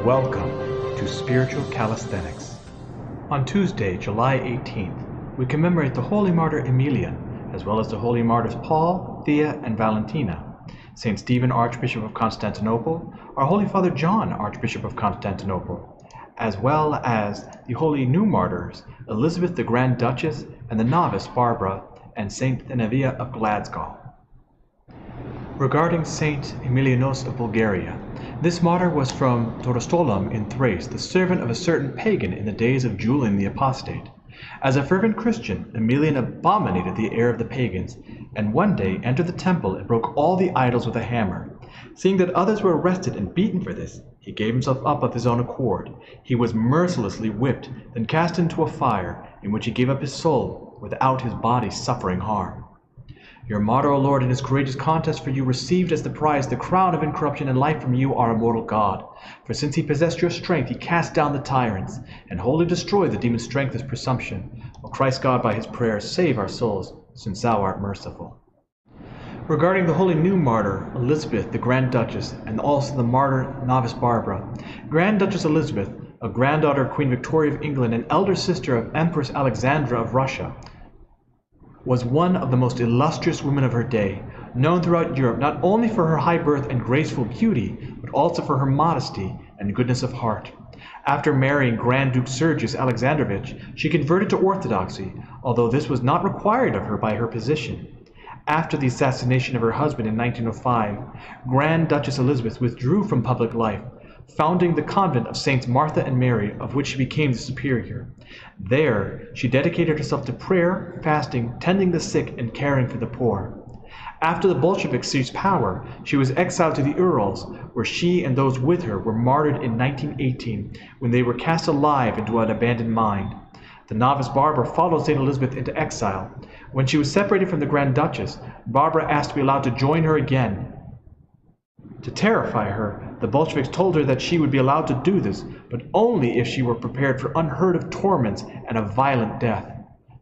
Welcome to Spiritual Calisthenics. On Tuesday, July 18th, we commemorate the Holy Martyr Emilian, as well as the Holy Martyrs Paul, Thea, and Valentina, St. Stephen, Archbishop of Constantinople, our Holy Father John, Archbishop of Constantinople, as well as the Holy New Martyrs, Elizabeth the Grand Duchess, and the novice Barbara, and St. Thea of Glasgow. Regarding Saint Emilianos of Bulgaria, this martyr was from Torostolum in Thrace, the servant of a certain pagan in the days of Julian the Apostate. As a fervent Christian, Emilian abominated the error of the pagans, and one day entered the temple and broke all the idols with a hammer. Seeing that others were arrested and beaten for this, he gave himself up of his own accord. He was mercilessly whipped, then cast into a fire, in which he gave up his soul, without his body suffering harm. Your martyr, O Lord, in his courageous contest for you, received as the prize the crown of incorruption and life from you, our immortal God. For since he possessed your strength, he cast down the tyrants, and wholly destroyed the demon's strength as presumption. O Christ God, by his prayers, save our souls, since thou art merciful. Regarding the Holy New Martyr, Elizabeth, the Grand Duchess, and also the martyr novice Barbara, Grand Duchess Elizabeth, a granddaughter of Queen Victoria of England and elder sister of Empress Alexandra of Russia, was one of the most illustrious women of her day, known throughout Europe not only for her high birth and graceful beauty, but also for her modesty and goodness of heart. After marrying Grand Duke Sergius Alexandrovich, she converted to Orthodoxy, although this was not required of her by her position. After the assassination of her husband in 1905, Grand Duchess Elizabeth withdrew from public life, founding the convent of Saints Martha and Mary, of which she became the superior. There, she dedicated herself to prayer, fasting, tending the sick, and caring for the poor. After the Bolsheviks seized power, she was exiled to the Urals, where she and those with her were martyred in 1918, when they were cast alive into an abandoned mine. The novice Barbara followed St. Elizabeth into exile. When she was separated from the Grand Duchess, Barbara asked to be allowed to join her again. To terrify her, the Bolsheviks told her that she would be allowed to do this, but only if she were prepared for unheard of torments and a violent death.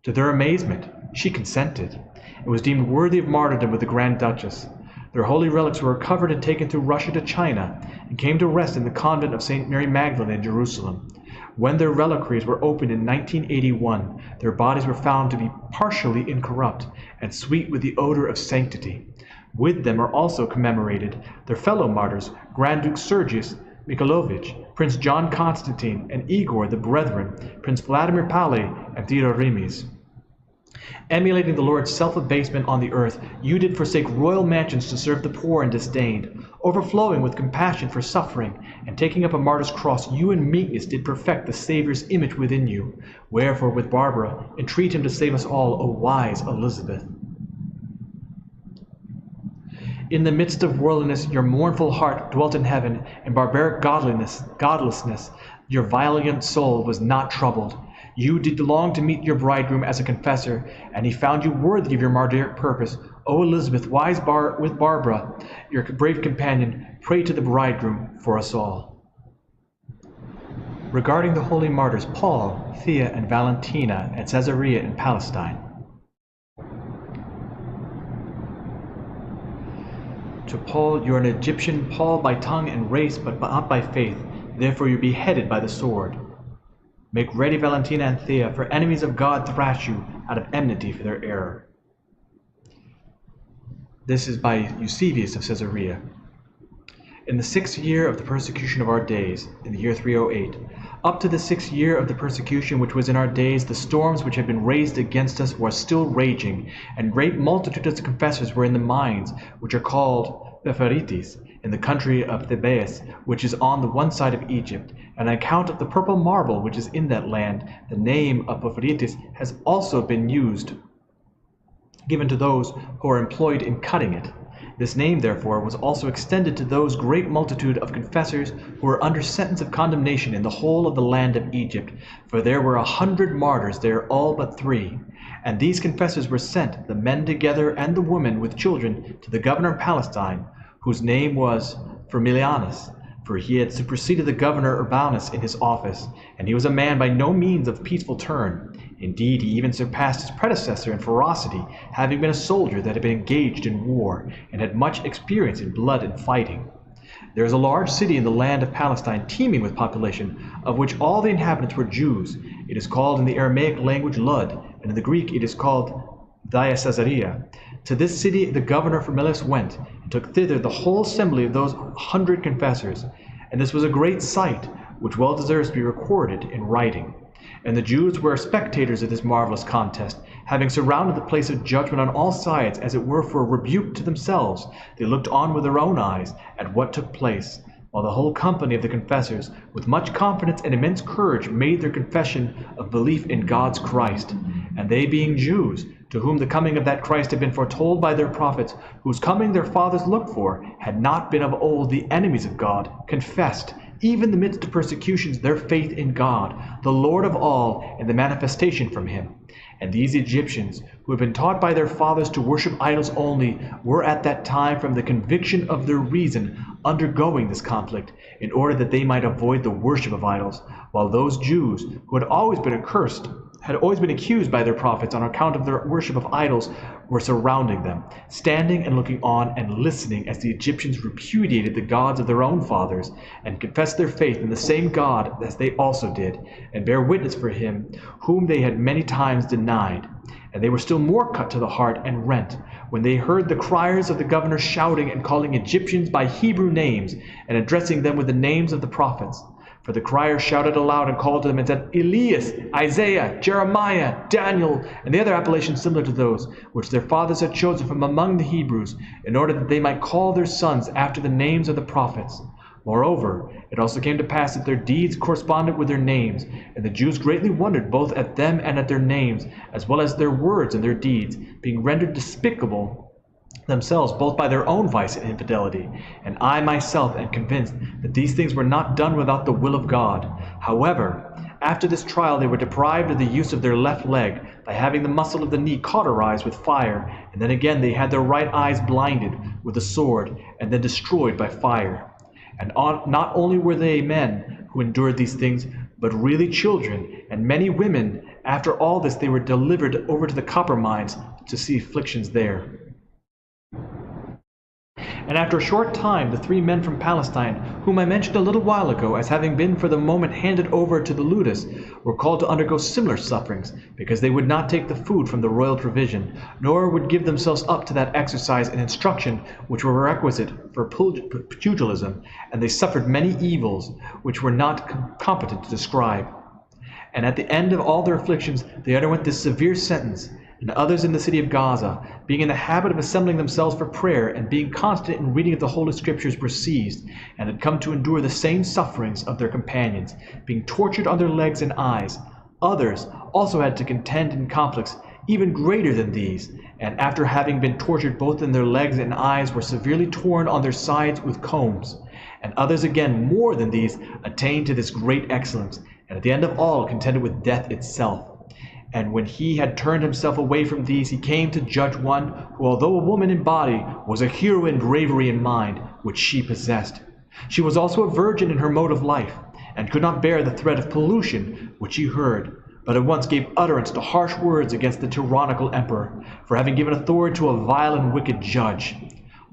To their amazement, she consented, and was deemed worthy of martyrdom with the Grand Duchess. Their holy relics were recovered and taken through Russia to China, and came to rest in the convent of St. Mary Magdalene in Jerusalem. When their reliquaries were opened in 1981, their bodies were found to be partially incorrupt and sweet with the odor of sanctity. With them are also commemorated their fellow martyrs, Grand Duke Sergius Mikhailovich, Prince John Constantine, and Igor the Brethren, Prince Vladimir Pale, and Theodore Remes. Emulating the Lord's self-abasement on the earth, you did forsake royal mansions to serve the poor and disdained. Overflowing with compassion for suffering, and taking up a martyr's cross, you in meekness did perfect the Saviour's image within you. Wherefore with Barbara, entreat him to save us all, O wise Elizabeth. In the midst of worldliness, your mournful heart dwelt in heaven, and barbaric godlessness, your violent soul was not troubled. You did long to meet your bridegroom as a confessor, and he found you worthy of your martyric purpose. O Elizabeth, wise with Barbara, your brave companion, pray to the bridegroom for us all. Regarding the holy martyrs Paul, Thea, and Valentina at Caesarea in Palestine. To Paul, you are an Egyptian, Paul by tongue and race, but not by faith. Therefore you are beheaded by the sword. Make ready, Valentina and Thea, for enemies of God thrash you out of enmity for their error. This is by Eusebius of Caesarea. In the 6th year of the persecution of our days, in the year 308, up to the 6th year of the persecution which was in our days, the storms which had been raised against us were still raging, and great multitudes of confessors were in the mines, which are called Ephorites, in the country of Thebais, which is on the one side of Egypt. And on account of the purple marble which is in that land, the name of Ephorites has also been given to those who are employed in cutting it. This name, therefore, was also extended to those great multitude of confessors who were under sentence of condemnation in the whole of the land of Egypt, for there were 100 martyrs there, all but 3. And these confessors were sent, the men together and the women with children, to the governor of Palestine, whose name was Firmilianus, for he had superseded the governor Urbanus in his office, and he was a man by no means of peaceful turn. Indeed, he even surpassed his predecessor in ferocity, having been a soldier that had been engaged in war, and had much experience in blood and fighting. There is a large city in the land of Palestine teeming with population, of which all the inhabitants were Jews. It is called in the Aramaic language Lud, and in the Greek it is called Thea. To this city the governor Firmilius went, and took thither the whole assembly of those 100 confessors. And this was a great sight, which well deserves to be recorded in writing. And the Jews were spectators of this marvelous contest, having surrounded the place of judgment on all sides, as it were for a rebuke to themselves. They looked on with their own eyes at what took place, while the whole company of the confessors, with much confidence and immense courage, made their confession of belief in God's Christ. And they, being Jews, to whom the coming of that Christ had been foretold by their prophets, whose coming their fathers looked for, had not been of old the enemies of God, confessed, even in the midst of persecutions, their faith in God, the Lord of all, and the manifestation from him. And these Egyptians, who had been taught by their fathers to worship idols only, were at that time, from the conviction of their reason, undergoing this conflict, in order that they might avoid the worship of idols, while those Jews, who had always been accused by their prophets on account of their worship of idols, were surrounding them, standing and looking on and listening as the Egyptians repudiated the gods of their own fathers, and confessed their faith in the same God as they also did, and bear witness for him whom they had many times denied. And they were still more cut to the heart and rent, when they heard the criers of the governor shouting and calling Egyptians by Hebrew names, and addressing them with the names of the prophets. For the criers shouted aloud and called to them and said, Elias, Isaiah, Jeremiah, Daniel, and the other appellations similar to those which their fathers had chosen from among the Hebrews, in order that they might call their sons after the names of the prophets. Moreover, it also came to pass that their deeds corresponded with their names, and the Jews greatly wondered both at them and at their names, as well as their words and their deeds, being rendered despicable themselves both by their own vice and infidelity. And I myself am convinced that these things were not done without the will of God. However, after this trial they were deprived of the use of their left leg, by having the muscle of the knee cauterized with fire, and then again they had their right eyes blinded with a sword, and then destroyed by fire. And not only were they men who endured these things, but really children, and many women. After all this they were delivered over to the copper mines to see afflictions there. And after a short time, the 3 men from Palestine, whom I mentioned a little while ago as having been for the moment handed over to the ludus, were called to undergo similar sufferings, because they would not take the food from the royal provision, nor would give themselves up to that exercise and instruction which were requisite for pugilism, and they suffered many evils which were not competent to describe. And at the end of all their afflictions they underwent this severe sentence. And others in the city of Gaza, being in the habit of assembling themselves for prayer, and being constant in reading of the Holy Scriptures, were seized, and had come to endure the same sufferings of their companions, being tortured on their legs and eyes. Others also had to contend in conflicts even greater than these, and after having been tortured both in their legs and eyes, were severely torn on their sides with combs. And others again more than these attained to this great excellence, and at the end of all contended with death itself. And when he had turned himself away from these, he came to judge one who, although a woman in body, was a hero in bravery in mind, which she possessed. She was also a virgin in her mode of life, and could not bear the threat of pollution which she heard, but at once gave utterance to harsh words against the tyrannical emperor, for having given authority to a vile and wicked judge.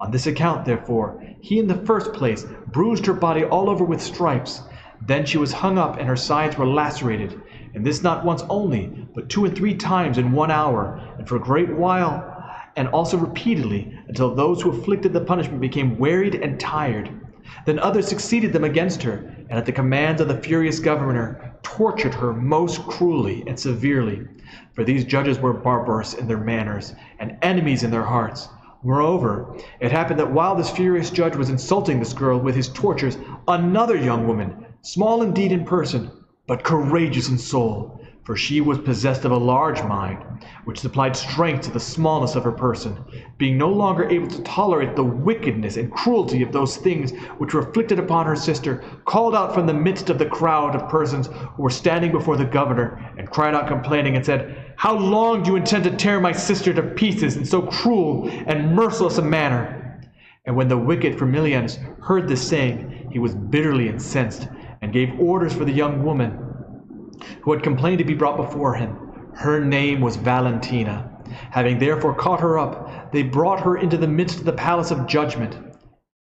On this account, therefore, he in the first place bruised her body all over with stripes. Then she was hung up, and her sides were lacerated, and this not once only, but 2 and 3 times in 1 hour, and for a great while, and also repeatedly, until those who afflicted the punishment became wearied and tired. Then others succeeded them against her, and at the commands of the furious governor, tortured her most cruelly and severely. For these judges were barbarous in their manners, and enemies in their hearts. Moreover, it happened that while this furious judge was insulting this girl with his tortures, another young woman, small indeed in person, but courageous in soul, for she was possessed of a large mind, which supplied strength to the smallness of her person, being no longer able to tolerate the wickedness and cruelty of those things which were inflicted upon her sister, called out from the midst of the crowd of persons who were standing before the governor, and cried out complaining, and said, How long do you intend to tear my sister to pieces in so cruel and merciless a manner? And when the wicked Emilian heard this saying, he was bitterly incensed, and gave orders for the young woman who had complained to be brought before him. Her name was Valentina. Having therefore caught her up, they brought her into the midst of the palace of judgment.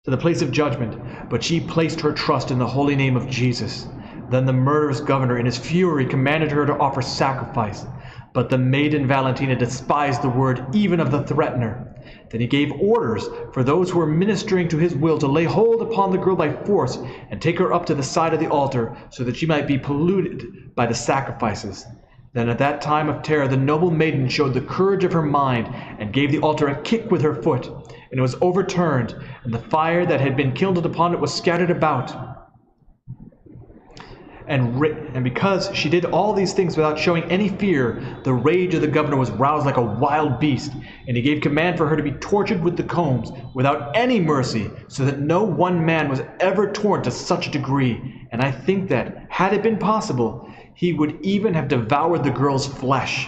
to the place of judgment, but she placed her trust in the holy name of Jesus. Then the murderous governor in his fury commanded her to offer sacrifice. But the maiden Valentina despised the word even of the threatener. Then he gave orders for those who were ministering to his will to lay hold upon the girl by force and take her up to the side of the altar, so that she might be polluted by the sacrifices. Then at that time of terror the noble maiden showed the courage of her mind and gave the altar a kick with her foot, and it was overturned, and the fire that had been kindled upon it was scattered about. And because she did all these things without showing any fear, the rage of the governor was roused like a wild beast, and he gave command for her to be tortured with the combs, without any mercy, so that no one man was ever torn to such a degree. And I think that, had it been possible, he would even have devoured the girl's flesh.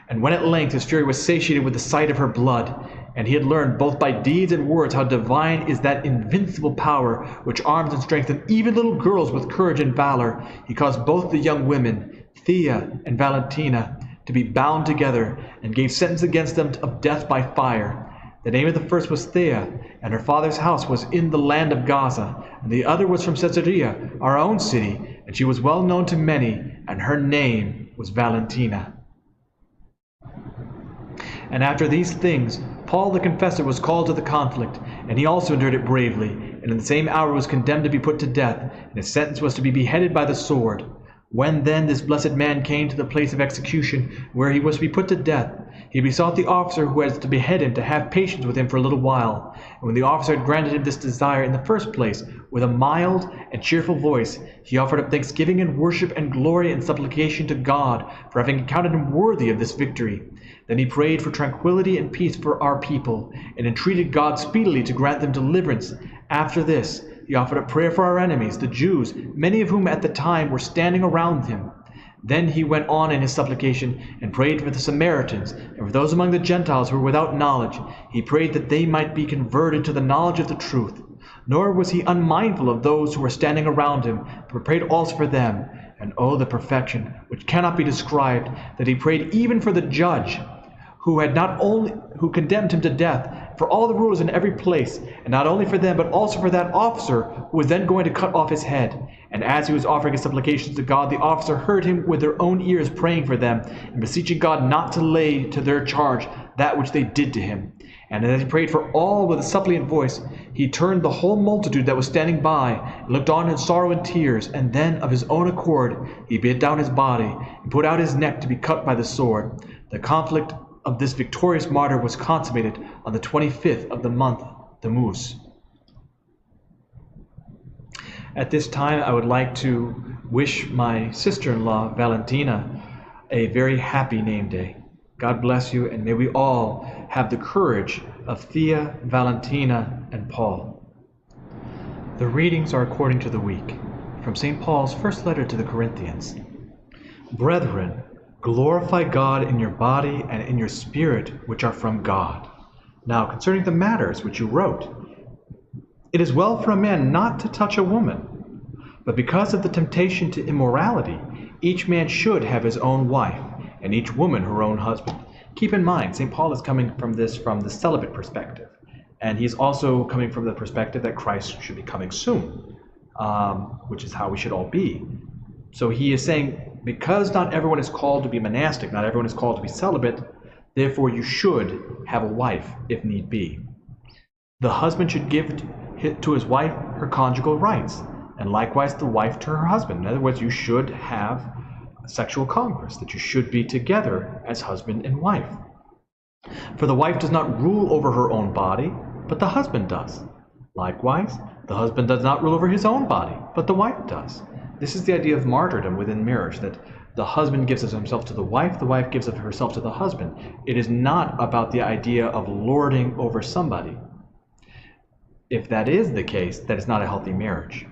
And when at length his fury was satiated with the sight of her blood, and he had learned both by deeds and words how divine is that invincible power which arms and strengthens even little girls with courage and valor, he caused both the young women, Thea and Valentina, to be bound together, and gave sentence against them of death by fire. The name of the first was Thea, and her father's house was in the land of Gaza, and the other was from Caesarea, our own city, and she was well known to many, and her name was Valentina. And after these things, Paul the confessor was called to the conflict, and he also endured it bravely, and in the same hour was condemned to be put to death, and his sentence was to be beheaded by the sword. When then this blessed man came to the place of execution, where he was to be put to death, he besought the officer who was to behead him to have patience with him for a little while. And when the officer had granted him this desire in the first place, with a mild and cheerful voice, he offered up thanksgiving and worship and glory and supplication to God for having accounted him worthy of this victory. Then he prayed for tranquility and peace for our people, and entreated God speedily to grant them deliverance. After this, he offered up prayer for our enemies, the Jews, many of whom at the time were standing around him. Then he went on in his supplication, and prayed for the Samaritans, and for those among the Gentiles who were without knowledge. He prayed that they might be converted to the knowledge of the truth. Nor was he unmindful of those who were standing around him, but prayed also for them. And oh, the perfection, which cannot be described, that he prayed even for the judge, who condemned him to death, for all the rulers in every place, and not only for them, but also for that officer who was then going to cut off his head. And as he was offering his supplications to God, the officer heard him with their own ears praying for them, and beseeching God not to lay to their charge that which they did to him. And as he prayed for all with a suppliant voice, he turned the whole multitude that was standing by, and looked on in sorrow and tears, and then of his own accord he bent down his body, and put out his neck to be cut by the sword. The conflict of this victorious martyr was consummated on the 25th of the month, Tammuz. At this time, I would like to wish my sister-in-law, Valentina, a very happy name day. God bless you, and may we all have the courage of Thea, Valentina, and Paul. The readings are according to the week, from St. Paul's first letter to the Corinthians. Brethren, glorify God in your body and in your spirit, which are from God. Now, concerning the matters which you wrote, it is well for a man not to touch a woman, but because of the temptation to immorality, each man should have his own wife, and each woman her own husband. Keep in mind, St. Paul is coming from this from the celibate perspective, and he's also coming from the perspective that Christ should be coming soon, which is how we should all be. So he is saying, because not everyone is called to be monastic, not everyone is called to be celibate, therefore you should have a wife if need be. The husband should give to his wife her conjugal rights, and likewise the wife to her husband. In other words, you should have sexual congress, that you should be together as husband and wife. For the wife does not rule over her own body, but the husband does. Likewise, the husband does not rule over his own body, but the wife does. This is the idea of martyrdom within marriage, that the husband gives of himself to the wife gives of herself to the husband. It is not about the idea of lording over somebody. If that is the case, that is not a healthy marriage.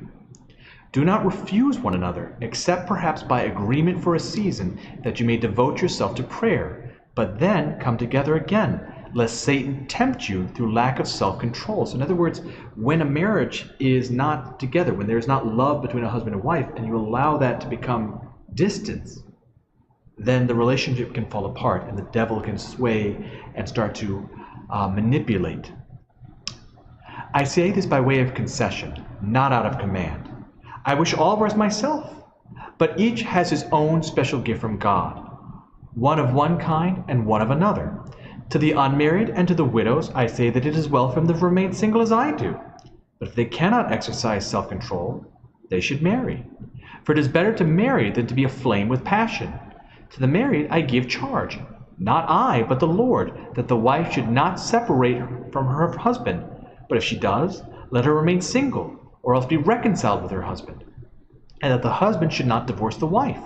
Do not refuse one another, except perhaps by agreement for a season, that you may devote yourself to prayer, but then come together again, lest Satan tempt you through lack of self-control. So in other words, when a marriage is not together, when there is not love between a husband and wife, and you allow that to become distance, then the relationship can fall apart, and the devil can sway and start to manipulate. I say this by way of concession, not out of command. I wish all were as myself, but each has his own special gift from God, one of one kind and one of another. To the unmarried and to the widows I say that it is well for them to remain single as I do. But if they cannot exercise self-control, they should marry. For it is better to marry than to be aflame with passion. To the married I give charge, not I, but the Lord, that the wife should not separate from her husband. But if she does, let her remain single, or else be reconciled with her husband. And that the husband should not divorce the wife.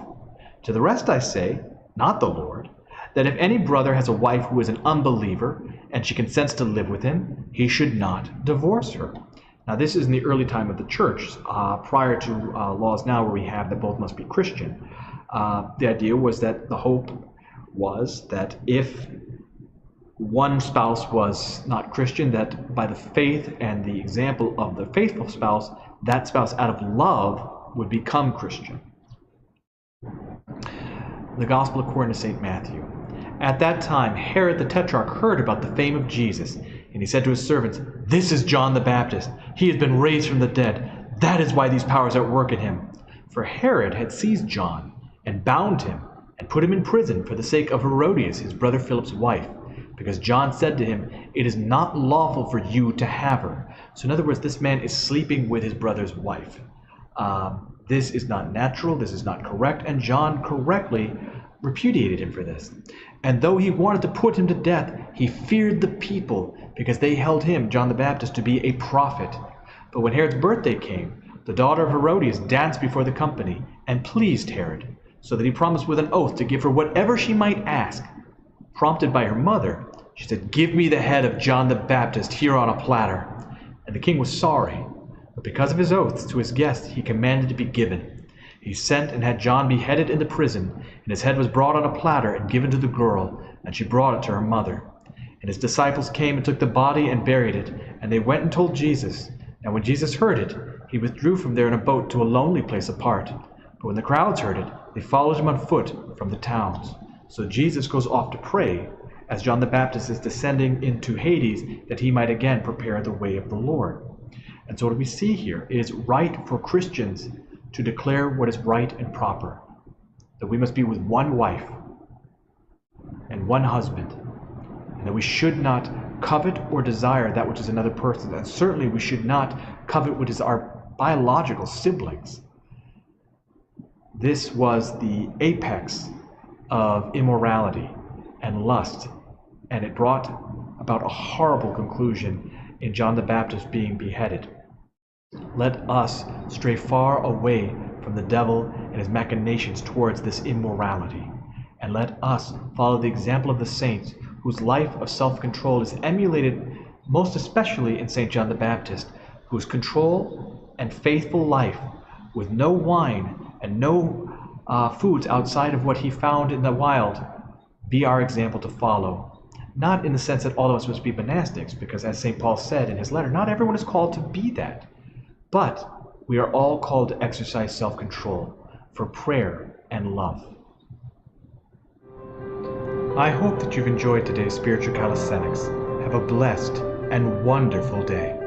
To the rest I say, not the Lord, that if any brother has a wife who is an unbeliever, and she consents to live with him, he should not divorce her. Now this is in the early time of the church, prior to laws now where we have that both must be Christian. The idea was that the hope was that if one spouse was not Christian, that by the faith and the example of the faithful spouse, that spouse out of love would become Christian. The Gospel according to St. Matthew. At that time Herod the Tetrarch heard about the fame of Jesus, and he said to his servants, "This is John the Baptist. He has been raised from the dead. That is why these powers are at work in him." For Herod had seized John, and bound him, and put him in prison for the sake of Herodias, his brother Philip's wife, because John said to him, "It is not lawful for you to have her." So in other words, this man is sleeping with his brother's wife. This is not natural, this is not correct, and John correctly repudiated him for this. And though he wanted to put him to death, he feared the people, because they held him, John the Baptist, to be a prophet. But when Herod's birthday came, the daughter of Herodias danced before the company, and pleased Herod, so that he promised with an oath to give her whatever she might ask. Prompted by her mother, she said, "Give me the head of John the Baptist here on a platter." And the king was sorry, but because of his oaths to his guests, he commanded it to be given. He sent and had John beheaded in the prison, and his head was brought on a platter and given to the girl, and she brought it to her mother. And his disciples came and took the body and buried it, and they went and told Jesus. And when Jesus heard it, he withdrew from there in a boat to a lonely place apart. But when the crowds heard it, they followed him on foot from the towns. So Jesus goes off to pray, as John the Baptist is descending into Hades, that he might again prepare the way of the Lord. And so what we see here, it is right for Christians to declare what is right and proper, that we must be with one wife and one husband, and that we should not covet or desire that which is another person's, and certainly we should not covet what is our biological siblings. This was the apex of immorality and lust, and it brought about a horrible conclusion in John the Baptist being beheaded. Let us stray far away from the devil and his machinations towards this immorality, and let us follow the example of the saints, whose life of self-control is emulated most especially in St. John the Baptist, whose control and faithful life, with no wine and no foods outside of what he found in the wild, be our example to follow. Not in the sense that all of us must be monastics, because as St. Paul said in his letter, not everyone is called to be that. But we are all called to exercise self-control for prayer and love. I hope that you've enjoyed today's Spiritual Calisthenics. Have a blessed and wonderful day.